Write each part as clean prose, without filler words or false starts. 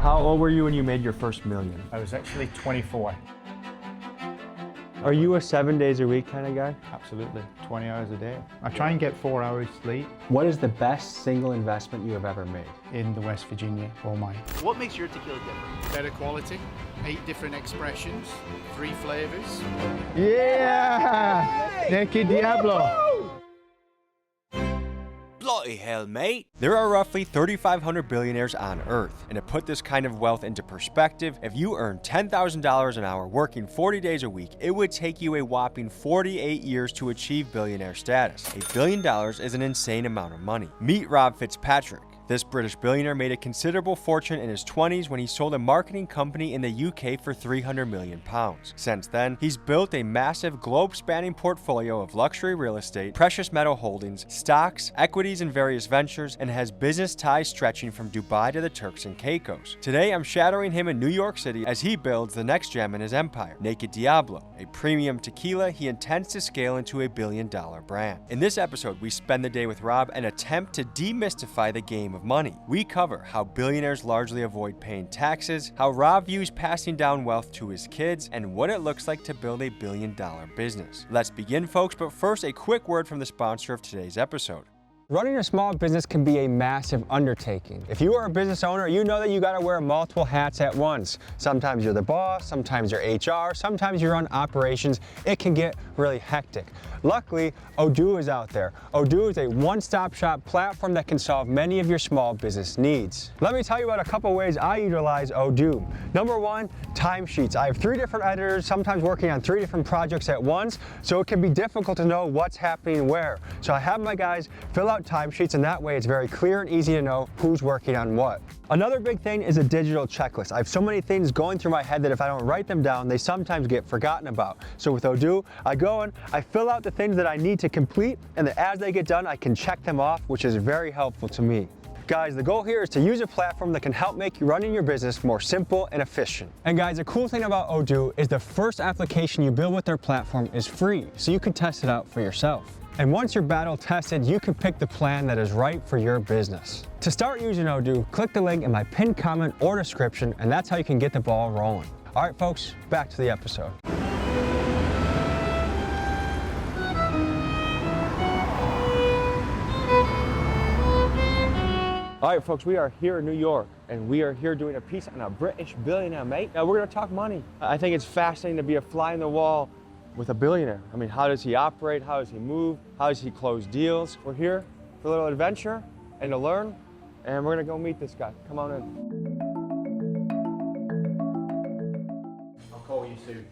How old were you when you made your first million? I was actually 24. Are you a 7 days a week kind of guy? Absolutely, 20 hours a day. I try and get 4 hours sleep. What is the best single investment you have ever made? In the West Virginia gold mine. What makes your tequila different? Better quality, 8 different expressions, 3 flavors. Yeah! Naked Diablo! Bloody hell, mate. There are roughly 3,500 billionaires on Earth, and to put this kind of wealth into perspective, if you earn $10,000 an hour working 40 days a week, it would take you a whopping 48 years to achieve billionaire status. $1 billion is an insane amount of money. Meet Rob Fitzpatrick. This British billionaire made a considerable fortune in his 20s when he sold a marketing company in the UK for £300 million. Since then, he's built a massive globe-spanning portfolio of luxury real estate, precious metal holdings, stocks, equities in various ventures, and has business ties stretching from Dubai to the Turks and Caicos. Today, I'm shadowing him in New York City as he builds the next gem in his empire, Naked Diablo, a premium tequila he intends to scale into $1 billion brand. In this episode, we spend the day with Rob and attempt to demystify the game of money. We cover how billionaires largely avoid paying taxes, how Rob views passing down wealth to his kids, and what it looks like to build $1 billion business. Let's begin, folks, but first a quick word from the sponsor of today's episode. Running a small business can be a massive undertaking. If you are a business owner, you know that you gotta wear multiple hats at once. Sometimes you're the boss, sometimes you're HR, sometimes you run operations. It can get really hectic. Luckily, Odoo is out there. Odoo is a one-stop shop platform that can solve many of your small business needs. Let me tell you about a couple ways I utilize Odoo. Number one, timesheets. I have 3 different editors, sometimes working on 3 different projects at once, so it can be difficult to know what's happening where. So I have my guys fill out timesheets, and that way it's very clear and easy to know who's working on what. Another big thing is a digital checklist. I have so many things going through my head that if I don't write them down, they sometimes get forgotten about. So with Odoo, I go in, I fill out the things that I need to complete, and then as they get done, I can check them off, which is very helpful to me. Guys, the goal here is to use a platform that can help make you running your business more simple and efficient. And guys, the cool thing about Odoo is the first application you build with their platform is free, so you can test it out for yourself. And once you're battle tested, you can pick the plan that is right for your business. To start using Odoo, click the link in my pinned comment or description, and that's how you can get the ball rolling. All right, folks, back to the episode. All right, folks, we are here in New York, and we are here doing a piece on a British billionaire, mate. Now, we're gonna talk money. I think it's fascinating to be a fly on the wall with a billionaire. I mean, how does he operate? How does he move? How does he close deals? We're here for a little adventure and to learn, and we're gonna go meet this guy. Come on in. I'll call you soon.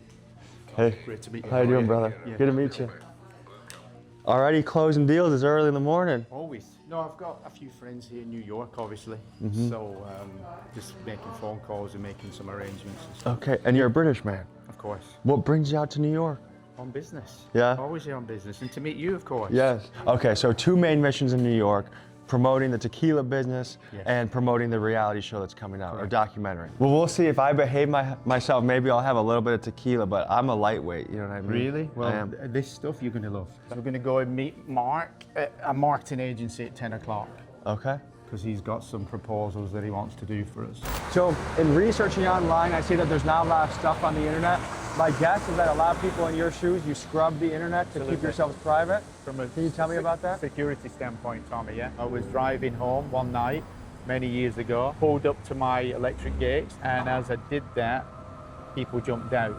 Hey, Great to meet you. how you doing, brother? Yeah. Good to meet you. Already closing deals is early in the morning. Always. No, I've got a few friends here in New York, obviously. So just making phone calls and making some arrangements and stuff. Okay, and you're a British man. Of course. What brings you out to New York? On business. Yeah? Always here on business. And to meet you, of course. Yes. Okay, so 2 main missions in New York, promoting the tequila business Yes. and promoting the reality show that's coming out, or documentary. Well, we'll see if I behave myself. Maybe I'll have a little bit of tequila, but I'm a lightweight, you know what I mean? Really? I Well, am. this stuff you're going to love. So we're going to go and meet Mark at a marketing agency at 10 o'clock. Okay. Because he's got some proposals that he wants to do for us. So in researching online, I see that there's not a lot of stuff on the internet. My guess is that a lot of people in your shoes, you scrub the internet to keep Absolutely. yourselves private. From a Can you tell me about that? security standpoint, Tommy, yeah? I was driving home one night, many years ago, pulled up to my electric gates, and as I did that, people jumped out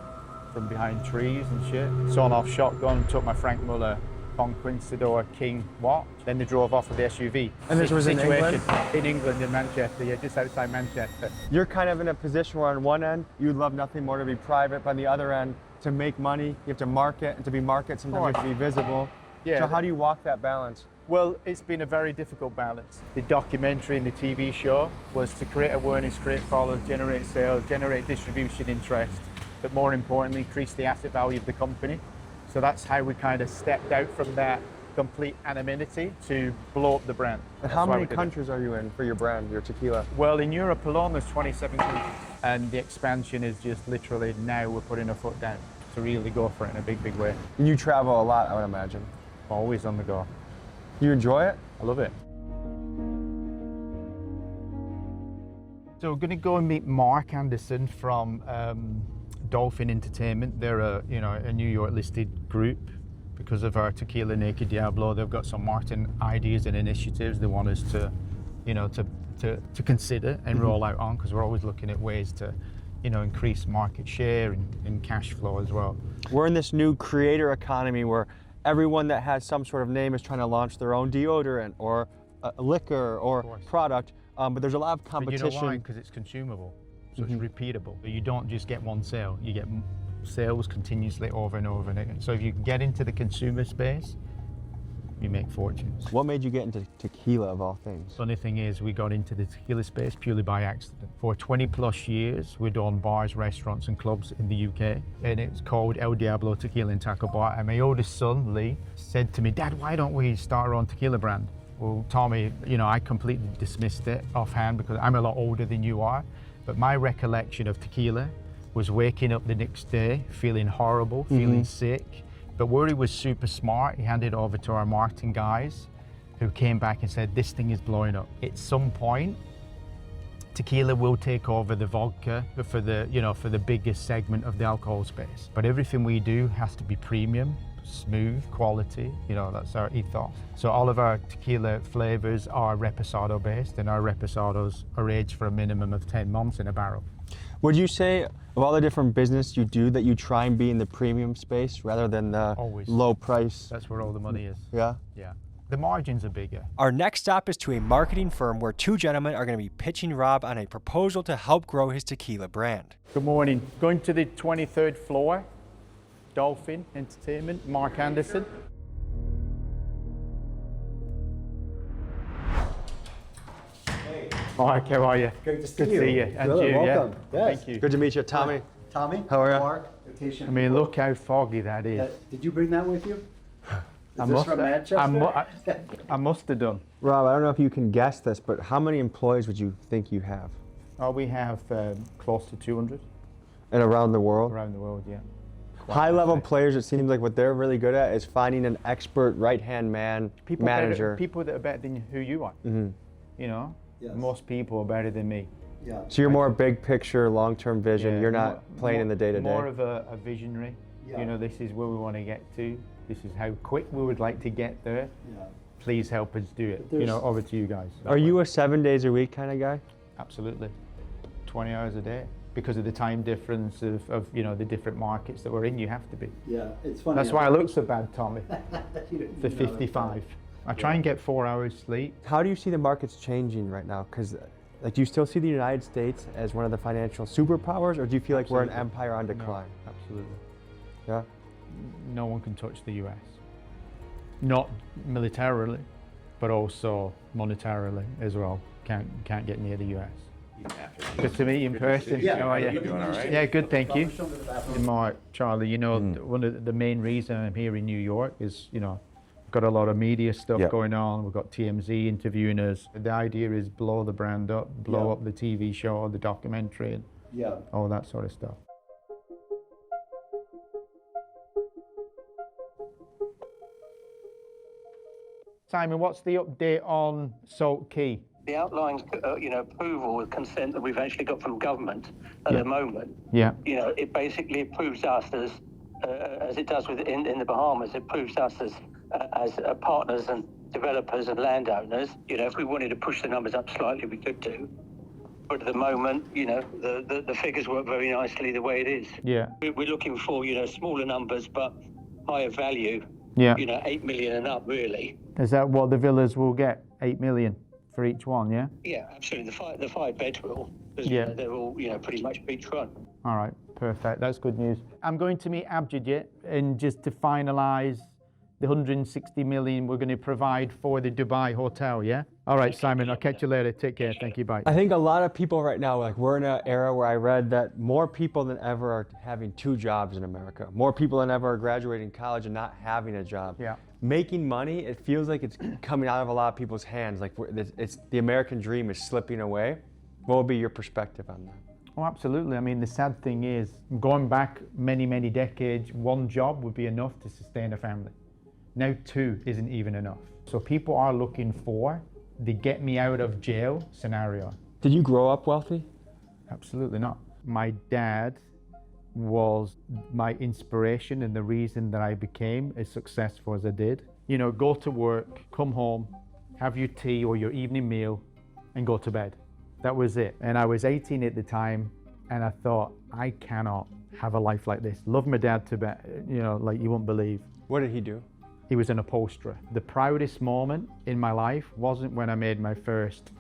from behind trees and shit. Sawn off shotgun, took my Frank Muller Conquistador King watch. Then they drove off with the SUV. And this was in England? In England, in Manchester, yeah, just outside Manchester. You're kind of in a position where on one end, you'd love nothing more to be private, but on the other end, to make money, you have to market, and to be market, sometimes you have to be visible. Yeah. So how do you walk that balance? Well, it's been a very difficult balance. The documentary and the TV show was to create awareness, create followers, generate sales, generate distribution interest, but more importantly, increase the asset value of the company. So that's how we kind of stepped out from that complete anonymity to blow up the brand. And how That's why many we did it. countries are you in for your brand, your tequila? Well, in Europe alone, there's 27 countries. And the expansion is just literally now we're putting our foot down to really go for it in a big, big way. And you travel a lot, I would imagine. Always on the go. You enjoy it? I love it. So we're going to go and meet Mark Anderson from Dolphin Entertainment. They're a New York listed group. Because of our Tequila Naked Diablo, they've got some marketing ideas and initiatives they want us to, to consider and roll out on, because we're always looking at ways to, increase market share and cash flow as well. We're in this new creator economy where everyone that has some sort of name is trying to launch their own deodorant or a liquor or product, but there's a lot of competition. But you know why? Because it's consumable, so it's repeatable. You don't just get one sale, you get sales continuously over and over and again. So if you can get into the consumer space, you make fortunes. What made you get into tequila of all things? Funny thing is, we got into the tequila space purely by accident. For 20 plus years, we'd own bars, restaurants and clubs in the UK, and it's called El Diablo Tequila and Taco Bar. And my oldest son, Lee, said to me, Dad, why don't we start our own tequila brand? Well, Tommy, I completely dismissed it offhand because I'm a lot older than you are, but my recollection of tequila was waking up the next day feeling horrible, feeling sick. But Worry was super smart. He handed it over to our marketing guys who came back and said, this thing is blowing up. At some point, tequila will take over the vodka for the biggest segment of the alcohol space. But everything we do has to be premium, smooth, quality, that's our ethos. So all of our tequila flavors are reposado based, and our reposados are aged for a minimum of 10 months in a barrel. Would you say, of all the different business you do, that you try and be in the premium space rather than the low price? That's where all the money is. Yeah? Yeah. The margins are bigger. Our next stop is to a marketing firm where two gentlemen are going to be pitching Rob on a proposal to help grow his tequila brand. Good morning. Going to the 23rd floor, Dolphin Entertainment, Mark Anderson. Mark, how are you? Great to see Good you. to see you. And Good, you, welcome. yeah? Yes. Thank you. Good to meet you, Tommy. Tommy, How are you? Mark, vacation. I mean, look how foggy that is. Did you bring that with you? I Is this must, from Manchester? I must have done. Rob, I don't know if you can guess this, but how many employees would you think you have? Oh, we have close to 200 And around the world? around the world, yeah. High-level players, it seems like what they're really good at is finding an expert right-hand man, manager. People that are better than who you are. Yes. Most people are better than me. Yeah. So you're more big picture, long-term vision. Yeah, You're not playing in the day-to-day. More of a visionary. Yeah. This is where we want to get to. This is how quick we would like to get there. Yeah. Please help us do it. There's- Over to you guys. Are you a 7 days a week kind of guy? Absolutely. 20 hours a day. Because of the time difference of the different markets that we're in, you have to be. Yeah, it's funny. That's why I look so bad, Tommy, You didn't for know that. 55. I try and get 4 hours sleep. How do you see the markets changing right now? Because do you still see the United States as one of the financial superpowers, or do you feel like we're an Absolutely. empire on No, decline? absolutely. Yeah. No one can touch the US. Not militarily, but also monetarily as well. Can't get near the US. Good to meet you in person. Yeah. How are you? Doing all right? Yeah, good, thank you. Show me the bathroom. And Mark, Charlie, one of the main reasons I'm here in New York is, got a lot of media stuff Yep. going on. We've got TMZ interviewing us. The idea is blow the brand up, blow Yeah. up the TV show, the documentary, and Yeah. all that sort of stuff. Simon, what's the update on Salt Key? The outlying, approval with consent that we've actually got from government at the moment, Yeah. it basically approves us as it does in the Bahamas, it approves us as partners and developers and landowners. If we wanted to push the numbers up slightly, we could do. But at the moment, the figures work very nicely the way it is. Yeah. We're looking for, smaller numbers, but higher value, Yeah. 8 million and up, really. Is that what the villas will get? 8 million for each one, yeah? Yeah, absolutely. The five beds will. 'Cause, Yeah. They're all, pretty much beachfront. All right, perfect. That's good news. I'm going to meet Abjijit and just to finalise the 160 million we're going to provide for the Dubai hotel, yeah? All right, Simon, I'll catch you later. Take care. Thank you. Bye. I think a lot of people right now, we're in an era where I read that more people than ever are having 2 jobs in America. More people than ever are graduating college and not having a job. Yeah. Making money, it feels like it's coming out of a lot of people's hands. Like it's the American dream is slipping away. What would be your perspective on that? Oh, absolutely. I mean, the sad thing is, going back many, many decades, 1 job would be enough to sustain a family. Now 2 isn't even enough. So people are looking for the get me out of jail scenario. Did you grow up wealthy? Absolutely not. My dad was my inspiration and the reason that I became as successful as I did. You know, go to work, come home, have your tea or your evening meal, and go to bed. That was it. And I was 18 at the time, and I thought, I cannot have a life like this. Love my dad to bed, you know, like you won't believe. What did he do? He was an upholsterer. The proudest moment in my life wasn't when I made my first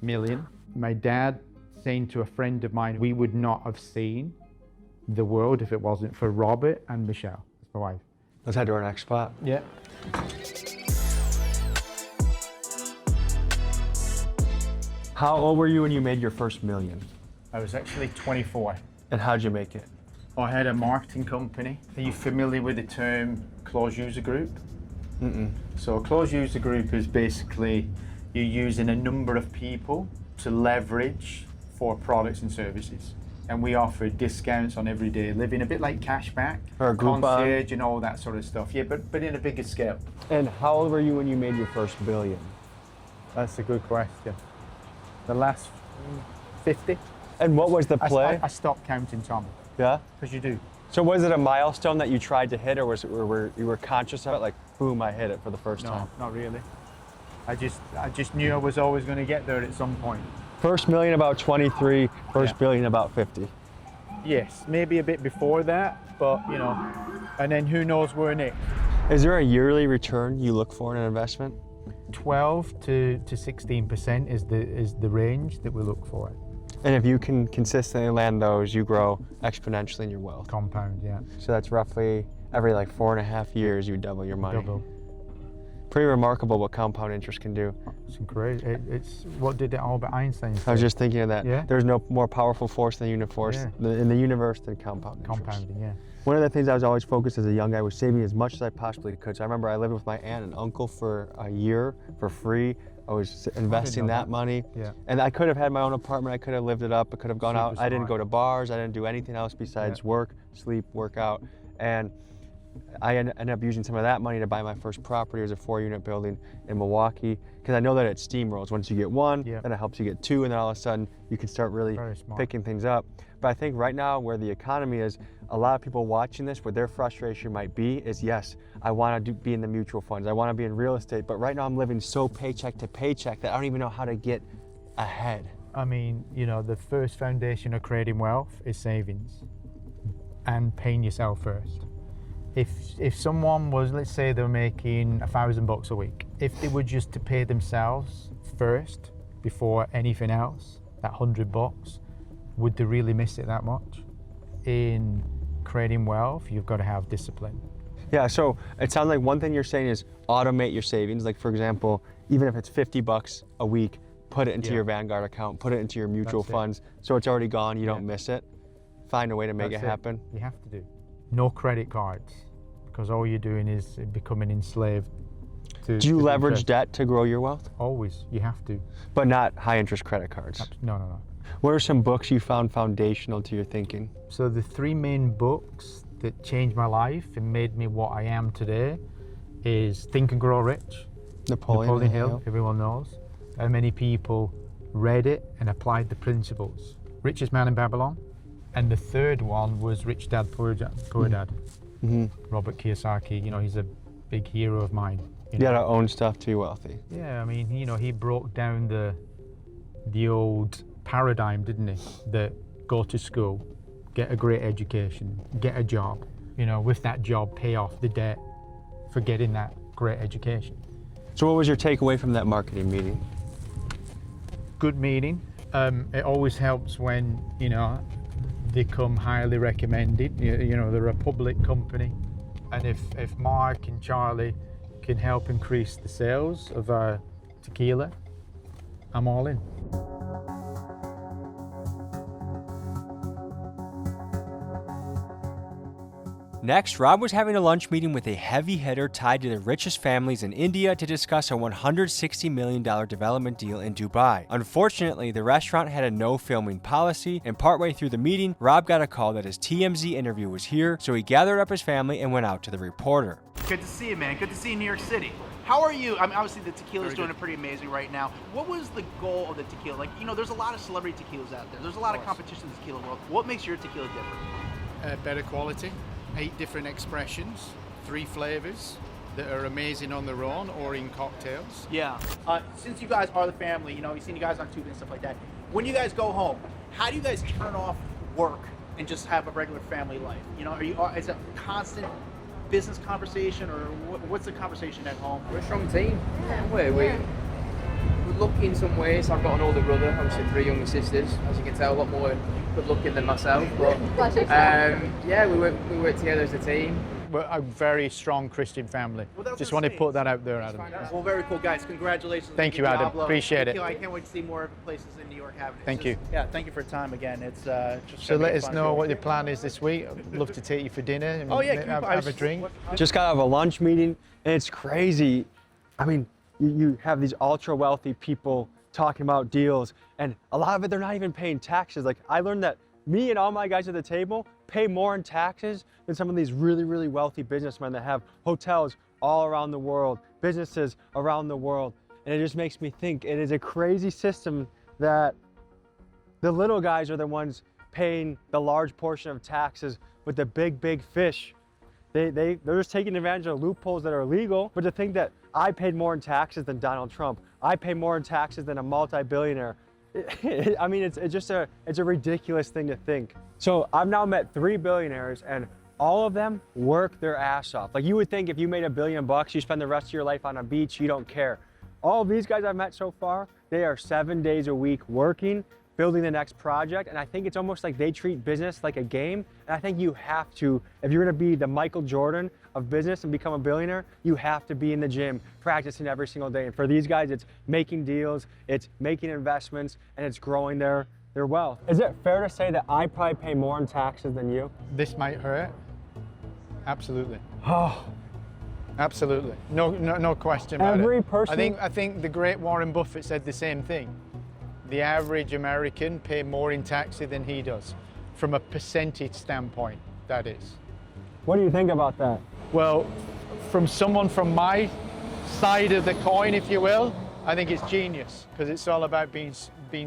million. My dad saying to a friend of mine, we would not have seen the world if it wasn't for Robert and Michelle, that's my wife. Let's head to our next spot. Yeah. How old were you when you made your first million? I was actually 24. And how'd you make it? I had a marketing company. Are you familiar with the term closed user group? So a closed user group is basically you're using a number of people to leverage for products and services. And we offer discounts on everyday living, a bit like cashback, Or a Groupon. concierge and all that sort of stuff. Yeah, but in a bigger scale. And how old were you when you made your first billion? That's a good question. The last 50. And what was the play? I stopped counting, Tom, Yeah? because you do. So was it a milestone that you tried to hit, or was it where you were conscious of it, like, boom, I hit it for the first time? No, not really. I just knew I was always going to get there at some point. First million about 23, first Yeah. billion about 50. Yes, maybe a bit before that, but you know, and then who knows where next. Is there a yearly return you look for in an investment? 12 to 16% is the range that we look for. And if you can consistently land those, you grow exponentially in your wealth. Compound, yeah. So that's roughly every like 4.5 years, you double your money. Double. Pretty remarkable what compound interest can do. It's great. It's what did Albert Einstein say? I was just thinking of that. Yeah. There's no more powerful force in the universe than compound interest. Compounding, yeah. One of the things I was always focused as a young guy was saving as much as I possibly could. So I remember I lived with my aunt and uncle for a year for free. I was investing know that that. money. Yeah. And I could have had my own apartment. I could have lived it up. I could have gone out. Super I didn't smart. go to bars. I didn't do anything else besides Yeah. work, sleep, work out. And I ended up using some of that money to buy my first property. It was a 4-unit building in Milwaukee, because I know that it steamrolls. Once you get one, Yeah. then it helps you get two, and then all of a sudden you can start really Very smart. picking things up. But I think right now where the economy is, a lot of people watching this, where their frustration might be is, yes, I want to be in the mutual funds. I want to be in real estate, but right now I'm living so paycheck to paycheck that I don't even know how to get ahead. I mean, you know, the first foundation of creating wealth is savings and paying yourself first. If someone was, let's say they're making $1,000 a week, if they were just to pay themselves first before anything else, that $100, would they really miss it that much? In creating wealth, you've got to have discipline. Yeah, so it sounds like one thing you're saying is automate your savings. Like, for example, even if it's $50 a week, put it into Yeah. your Vanguard account, put it into your mutual That's it. funds, so it's already gone, you don't Yeah. miss it. Find a way to make That's it happen. You have to do. No credit cards, because all you're doing is becoming enslaved to. Do you to leverage interest. debt to grow your wealth? Always, you have to. But not high interest credit cards. No. What are some books you found foundational to your thinking? So the 3 main books that changed my life and made me what I am today is Think and Grow Rich, Napoleon Hill, everyone knows. How many people read it and applied the principles? Richest Man in Babylon. And the third one was Rich Dad, Poor Dad. Mm-hmm. Robert Kiyosaki, you know, he's a big hero of mine. You gotta own stuff to be wealthy. Yeah, I mean, you know, he broke down the old paradigm, didn't he? That go to school, get a great education, get a job. You know, with that job, pay off the debt for getting that great education. So what was your takeaway from that marketing meeting? Good meeting. It always helps when, you know, they come highly recommended. You know, they're a public company. And if Mark and Charlie can help increase the sales of our tequila, I'm all in. Next, Rob was having a lunch meeting with a heavy hitter tied to the richest families in India to discuss a $160 million development deal in Dubai. Unfortunately, the restaurant had a no filming policy, and partway through the meeting, Rob got a call that his TMZ interview was here, so he gathered up his family and went out to the reporter. Good to see you, man. Good to see you in New York City. How are you? I mean, obviously the tequila is Very doing good. it pretty amazing right now. What was the goal of the tequila? Like, you know, there's a lot of celebrity tequilas out there. There's a lot of competition in the tequila world. What makes your tequila different? Better quality, 8 different expressions, 3 flavors that are amazing on their own or in cocktails. Yeah. Since you guys are the family, you know, you've seen you guys on TV and stuff like that. When you guys go home, how do you guys turn off work and just have a regular family life? You know, is it a constant business conversation, or what's the conversation at home? We're a strong team. We're lucky in some ways. I've got an older brother, obviously 3 younger sisters. As you can tell, a lot more good looking than myself. But yeah, we work together as a team. We're a very strong Christian family. Well, Just want to put that out there, Adam. Well, very cool, guys. Congratulations. Thank you, on Adam. Diablo. Appreciate it. I can't wait to see more places in New York having it. Thank you. Yeah, thank you for your time again. It's just So gonna let be us fun. know what your plan is this week. I'd love to take you for dinner and Oh yeah, have a drink. Just got out of a lunch meeting, and it's crazy. I mean, you have these ultra wealthy people talking about deals, and a lot of it, they're not even paying taxes. Like, I learned that me and all my guys at the table pay more in taxes than some of these really, really wealthy businessmen that have hotels all around the world, businesses around the world. And it just makes me think it is a crazy system that the little guys are the ones paying the large portion of taxes with the big fish. They're just taking advantage of loopholes that are legal. But to think that I paid more in taxes than Donald Trump, I pay more in taxes than a multi-billionaire. I mean, it's a ridiculous thing to think. So I've now met 3 billionaires, and all of them work their ass off. Like, you would think if you made $1 billion, you spend the rest of your life on a beach, you don't care. All of these guys I've met so far, they are 7 days a week working, building the next project. And I think it's almost like they treat business like a game. And I think you have to, if you're gonna be the Michael Jordan of business and become a billionaire, you have to be in the gym, practicing every single day. And for these guys, it's making deals, it's making investments, and it's growing their wealth. Is it fair to say that I probably pay more in taxes than you? This might hurt. Absolutely. Oh, Absolutely. No question about Every it. person- I think the great Warren Buffett said the same thing. The average American pay more in taxes than he does, from a percentage standpoint, that is. what do you think about that? Well, from someone from my side of the coin, if you will, I think it's genius, because it's all about being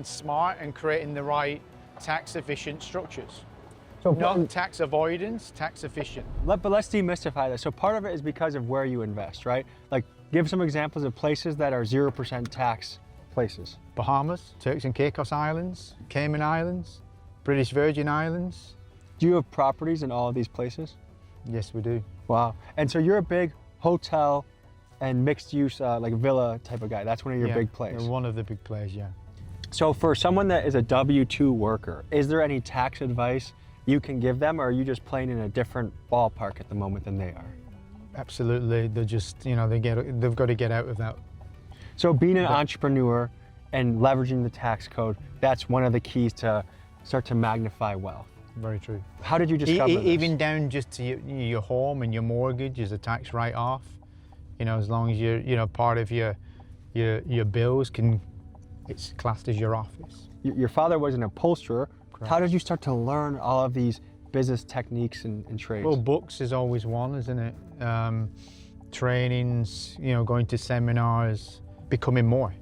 smart and creating the right tax efficient structures. So Not tax avoidance, tax efficient. But let's demystify this. So part of it is because of where you invest, right? Like, give some examples of places that are 0% tax places. Bahamas, Turks and Caicos Islands, Cayman Islands, British Virgin Islands. Do you have properties in all of these places? Yes, we do. Wow. And so you're a big hotel and mixed use, like villa type of guy. That's one of your big plays. One of the big plays, yeah. So for someone that is a W-2 worker, is there any tax advice you can give them, or are you just playing in a different ballpark at the moment than they are? Absolutely. They're just, they've got to get out of that. So being an entrepreneur and leveraging the tax code, that's one of the keys to start to magnify wealth. Very true. How did you discover this? Even down just to your home and your mortgage is a tax write-off. As long as you're, part of your bills it's classed as your office. Your father was an upholsterer. Correct. How did you start to learn all of these business techniques and trades? Well, books is always one, isn't it? Trainings, going to seminars, becoming more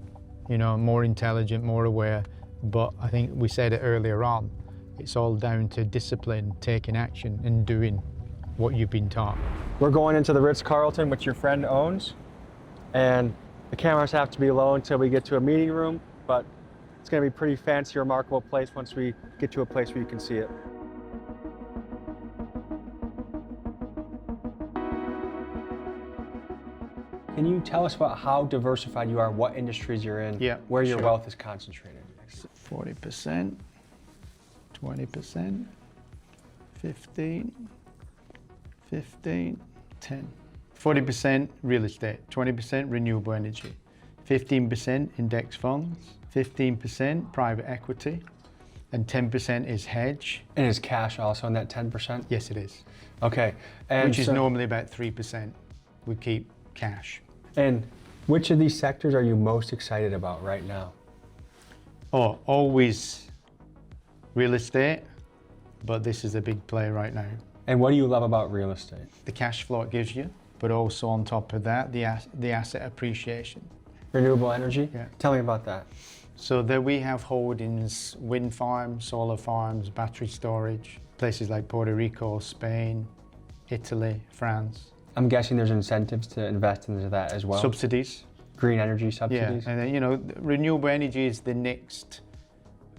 intelligent, more aware. But I think we said it earlier on, it's all down to discipline, taking action and doing what you've been taught. We're going into the Ritz-Carlton, which your friend owns, and the cameras have to be low until we get to a meeting room, but it's going to be a pretty fancy, remarkable place once we get to a place where you can see it. Can you tell us about how diversified you are, what industries you're in, where your wealth is concentrated? 40%, 20%, 15, 10. 40% real estate, 20% renewable energy, 15% index funds, 15% private equity, and 10% is hedge. And is cash also in that 10%? Yes, it is. Okay. And Which is normally about 3%. We keep cash. And which of these sectors are you most excited about right now? Oh, always real estate, but this is a big play right now. And what do you love about real estate? The cash flow it gives you, but also on top of that, the asset appreciation. Renewable energy? Yeah. Tell me about that. So there we have holdings, wind farms, solar farms, battery storage, places like Puerto Rico, Spain, Italy, France. I'm guessing there's incentives to invest into that as well. Subsidies. Green energy Yeah, subsidies. and then, you know, renewable energy is the next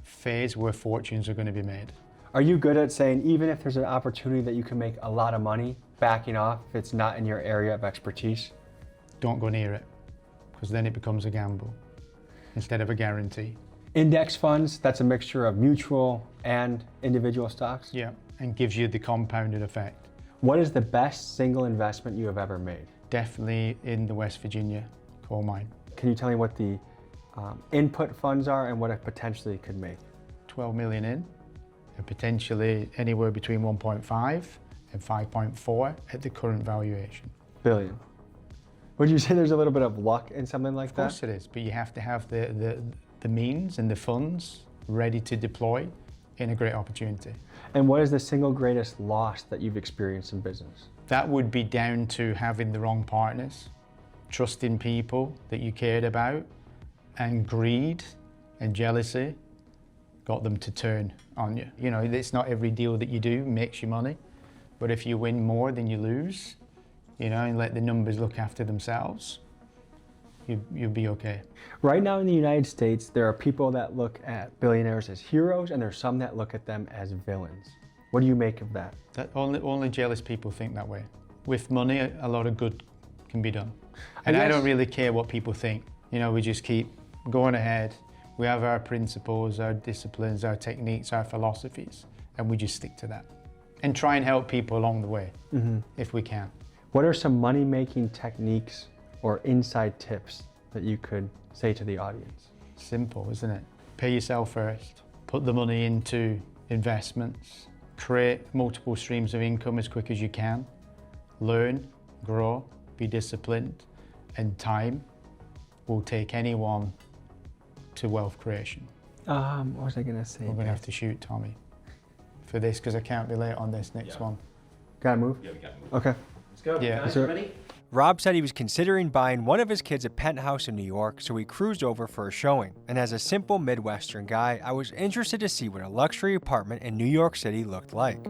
phase where fortunes are going to be made. Are you good at saying, even if there's an opportunity that you can make a lot of money, backing off if it's not in your area of expertise? Don't go near it, because then it becomes a gamble instead of a guarantee. Index funds, that's a mixture of mutual and individual stocks? Yeah, and gives you the compounded effect. What is the best single investment you have ever made? Definitely in the West Virginia coal mine. Can you tell me what the input funds are and what it potentially could make? 12 million in, and potentially anywhere between 1.5 and 5.4 at the current valuation. Billion. Would you say there's a little bit of luck in something like that? Of course it is, but you have to have the means and the funds ready to deploy in a great opportunity. And what is the single greatest loss that you've experienced in business? That would be down to having the wrong partners, trusting people that you cared about, and greed and jealousy got them to turn on you. You know, it's not every deal that you do makes you money, but if you win more than you lose, you know, and let the numbers look after themselves, you'll be okay. Right now in the United States, there are people that look at billionaires as heroes, and there's some that look at them as villains. What do you make of that? That only jealous people think that way. With money, a lot of good can be done. And I don't really care what people think. You know, we just keep going ahead. We have our principles, our disciplines, our techniques, our philosophies, and we just stick to that. And try and help people along the way, if we can. What are some money-making techniques or inside tips that you could say to the audience? Simple, isn't it? Pay yourself first. Put the money into investments. Create multiple streams of income as quick as you can. Learn, grow, be disciplined, and time will take anyone to wealth creation. What was I gonna say? We're gonna have to shoot Tommy for this because I can't be late on this next one. Gotta move? Yeah, we got to move. Okay. Let's go. Yeah. Guys, Sir. ready? Rob said he was considering buying one of his kids a penthouse in New York, so he cruised over for a showing. And as a simple Midwestern guy, I was interested to see what a luxury apartment in New York City looked like.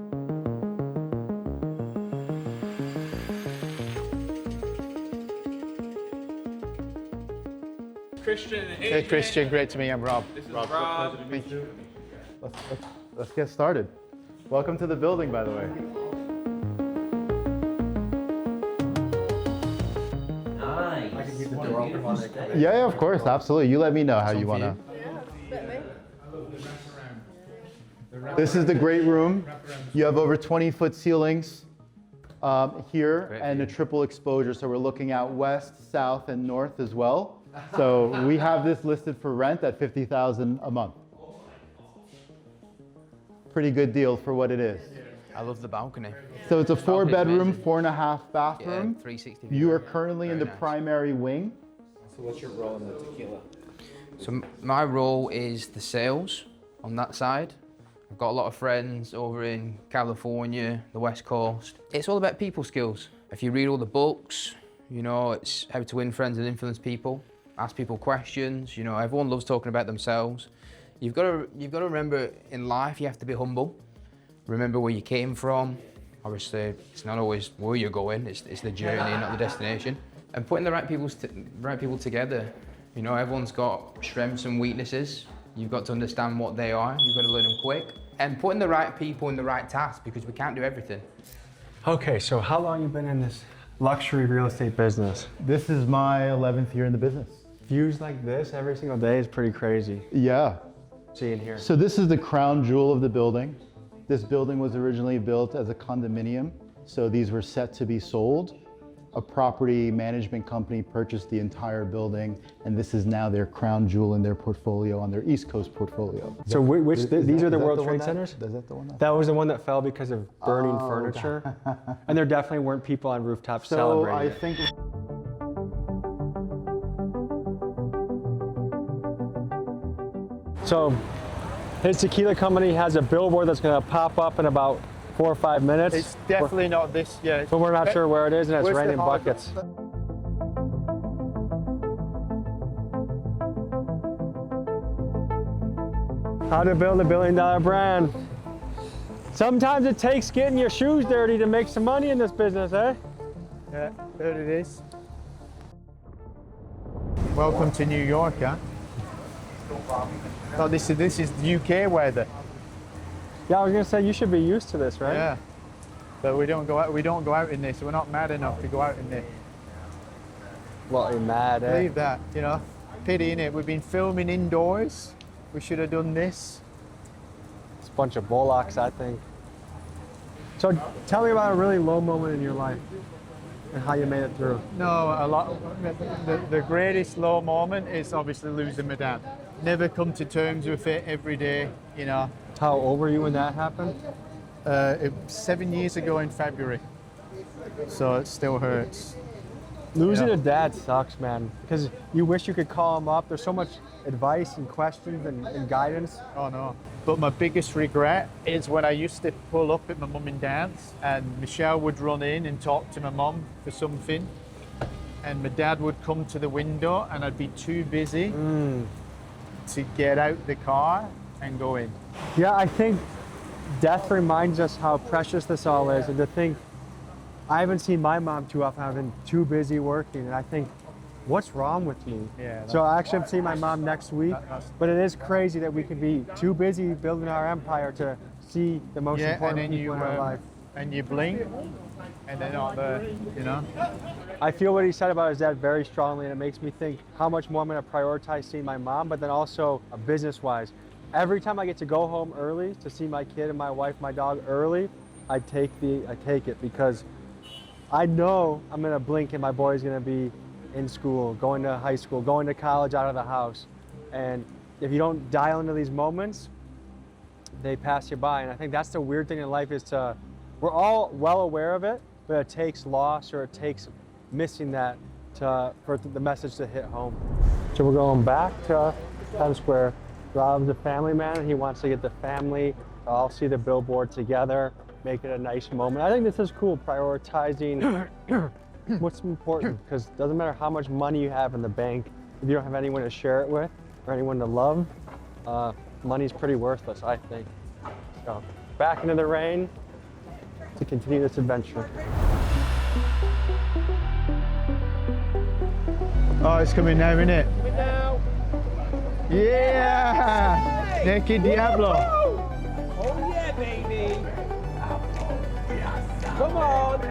Christian. Hey Christian, great to meet you. I'm Rob. This is Rob. Thank you. Let's get started. Welcome to the building, by the way. Nice. I can keep the door open while they come in. Yeah, of course, absolutely. You let me know how you want to. This is the great room. You have over 20-foot ceilings here and a triple exposure. So we're looking out west, south, and north as well. So we have this listed for rent at $50,000 a month. Pretty good deal for what it is. I love the balcony. So it's a Balcony's 4-bedroom, amazing. 4.5 bathroom. Yeah, 360 You are view. currently in the Very nice. primary wing. So what's your role in the tequila? So my role is the sales on that side. I've got a lot of friends over in California, the West Coast. It's all about people skills. If you read all the books, you know, it's how to win friends and influence people, ask people questions. You know, everyone loves talking about themselves. You've got to remember in life you have to be humble. Remember where you came from. Obviously, it's not always where you're going. It's the journey, not the destination. And putting the right people together. You know, everyone's got strengths and weaknesses. You've got to understand what they are. You've got to learn them quick. And putting the right people in the right tasks, because we can't do everything. Okay, so how long you been in this luxury real estate business? This is my 11th year in the business. Views like this every single day is pretty crazy. Yeah. Seeing here. So this is the crown jewel of the building. This building was originally built as a condominium. So these were set to be sold. A property management company purchased the entire building, and this is now their crown jewel in their portfolio, on their East Coast portfolio. So these are the World Trade Centers? Is that the one? That was the one that fell because of burning furniture? And there definitely weren't people on rooftops celebrating it. I think. So his tequila company has a billboard that's gonna pop up in about 4 or 5 minutes. It's definitely not this. Yeah. But we're not sure where it is, and it's Where's the raining hard- buckets. How to build $1 billion brand. Sometimes it takes getting your shoes dirty to make some money in this business, eh? Yeah, there it is. Welcome to New York, huh? Oh, this is UK weather. Yeah, I was gonna say you should be used to this, right? Yeah. But we don't go out in this. We're not mad enough to go out in this. Well, you're mad, eh? Leave that, you know. Pity, innit? We've been filming indoors. We should have done this. It's a bunch of bullocks, I think. So tell me about a really low moment in your life and how you made it through. No, a lot. The greatest low moment is obviously losing my dad. Never come to terms with it every day, you know. How old were you when that happened? 7 years ago in February. So it still hurts. Losing Yeah. a dad sucks, man, because you wish you could call him up. There's so much advice and questions and guidance. Oh no. But my biggest regret is when I used to pull up at my mum and dad's and Michelle would run in and talk to my mum for something and my dad would come to the window and I'd be too busy to get out the car and go in. Yeah, I think death reminds us how precious this all is, and to think I haven't seen my mom too often. I've been too busy working, and I think, what's wrong with me? Yeah, So I actually am seeing my mom next week, but it is crazy that we can be too busy building our empire to see the most important people in our life. And you blink and they're not there, you know? I feel what he said about his dad very strongly, and it makes me think how much more I'm going to prioritize seeing my mom, but then also business-wise. Every time I get to go home early to see my kid and my wife, my dog early, I take it because I know I'm gonna blink and my boy's gonna be in school, going to high school, going to college, out of the house. And if you don't dial into these moments, they pass you by. And I think that's the weird thing in life is we're all well aware of it, but it takes loss or it takes missing that for the message to hit home. So we're going back to Times Square. Rob's a family man and he wants to get the family to all see the billboard together, make it a nice moment. I think this is cool, prioritizing what's important, because it doesn't matter how much money you have in the bank, if you don't have anyone to share it with or anyone to love, money's pretty worthless, I think. So back into the rain to continue this adventure. Oh, it's coming now, isn't it? Coming now. Yeah! Naked Diablo. Oh yeah, baby. Come on.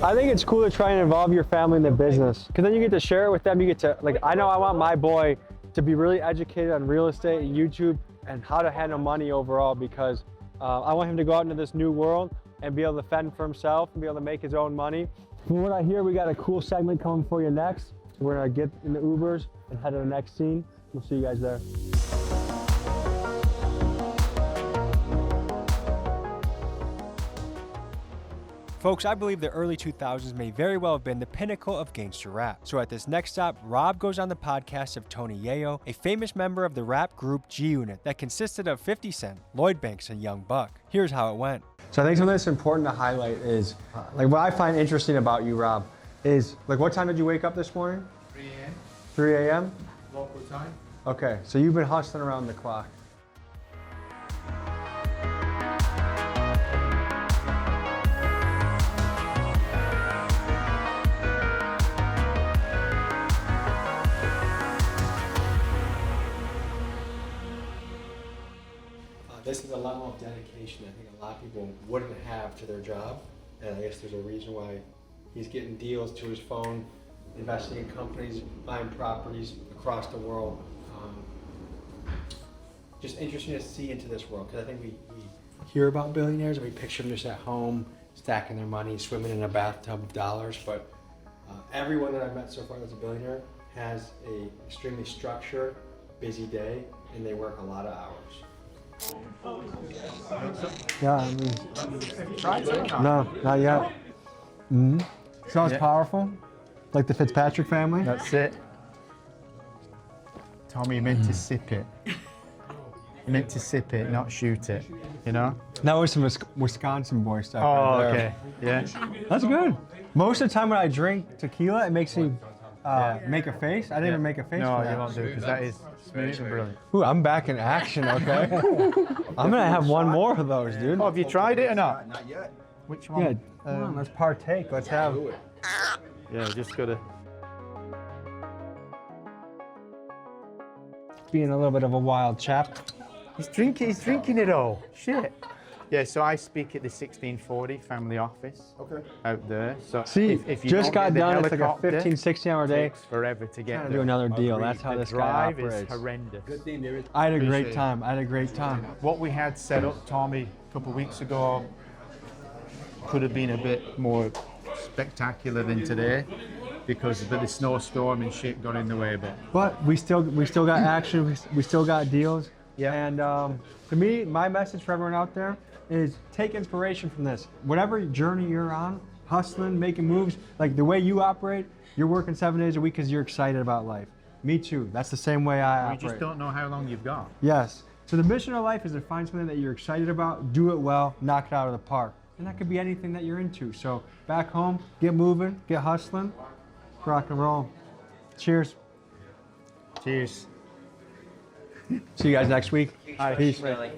I think it's cool to try and involve your family in the business, because then you get to share it with them. You get to, like, I know I want my boy to be really educated on real estate and YouTube and how to handle money overall, because I want him to go out into this new world and be able to fend for himself and be able to make his own money. From what I hear, we got a cool segment coming for you next. So we're gonna get in the Ubers and head to the next scene. We'll see you guys there. Folks, I believe the early 2000s may very well have been the pinnacle of gangster rap. So at this next stop, Rob goes on the podcast of Tony Yayo, a famous member of the rap group G-Unit that consisted of 50 Cent, Lloyd Banks, and Young Buck. Here's how it went. So I think something that's important to highlight is, like, what I find interesting about you, Rob, is, like, what time did you wake up this morning? 3 a.m. 3 a.m.? Local time. Okay, so you've been hustling around the clock. This is a level of dedication I think a lot of people wouldn't have to their job, and I guess there's a reason why he's getting deals to his phone, investing in companies, buying properties across the world. Just interesting to see into this world, because I think we hear about billionaires and we picture them just at home, stacking their money, swimming in a bathtub of dollars, but everyone that I've met so far that's a billionaire has a extremely structured, busy day, and they work a lot of hours. Yeah, I mean, no, not yet. Mm-hmm. Sounds powerful, like the Fitzpatrick family. That's it. Tommy, you meant to sip it. You meant to sip it, not shoot it. You know? That was some Wisconsin boy stuff. Oh, right there. okay. Yeah. That's good. Most of the time when I drink tequila, it makes me make a face. I didn't even make a face No, for you that. won't do because that is smooth and brilliant. Ooh, I'm back in action, okay? I'm gonna have one more of those, dude. Oh, have you tried it or not? Not yet. Which one? Yeah, come on, let's partake. Let's have. Yeah, just gotta. Being a little bit of a wild chap. He's drinking it all. Shit. Yeah, so I speak at the 1640 family office out there. So See, if you just don't got get the done. It's like a helicopter, 15, 16 hour day. takes forever to get Trying to there. do another deal. That's how The this guy drive is operates. horrendous. I had a great Appreciate it. time. I had a great time. What we had set up, Tommy, a couple of weeks ago could have been a bit more spectacular than today because the snowstorm and shit got in the way a bit. But we still got action. We still got deals. Yeah. And to me, my message for everyone out there is take inspiration from this. Whatever journey you're on, hustling, making moves, like the way you operate, you're working 7 days a week because you're excited about life. Me too. That's the same way I operate. We just don't know how long you've got. Yes. So the mission of life is to find something that you're excited about, do it well, knock it out of the park. And that could be anything that you're into. So back home, get moving, get hustling, rock and roll. Cheers. Cheers. See you guys next week. Hi. Peace. Really.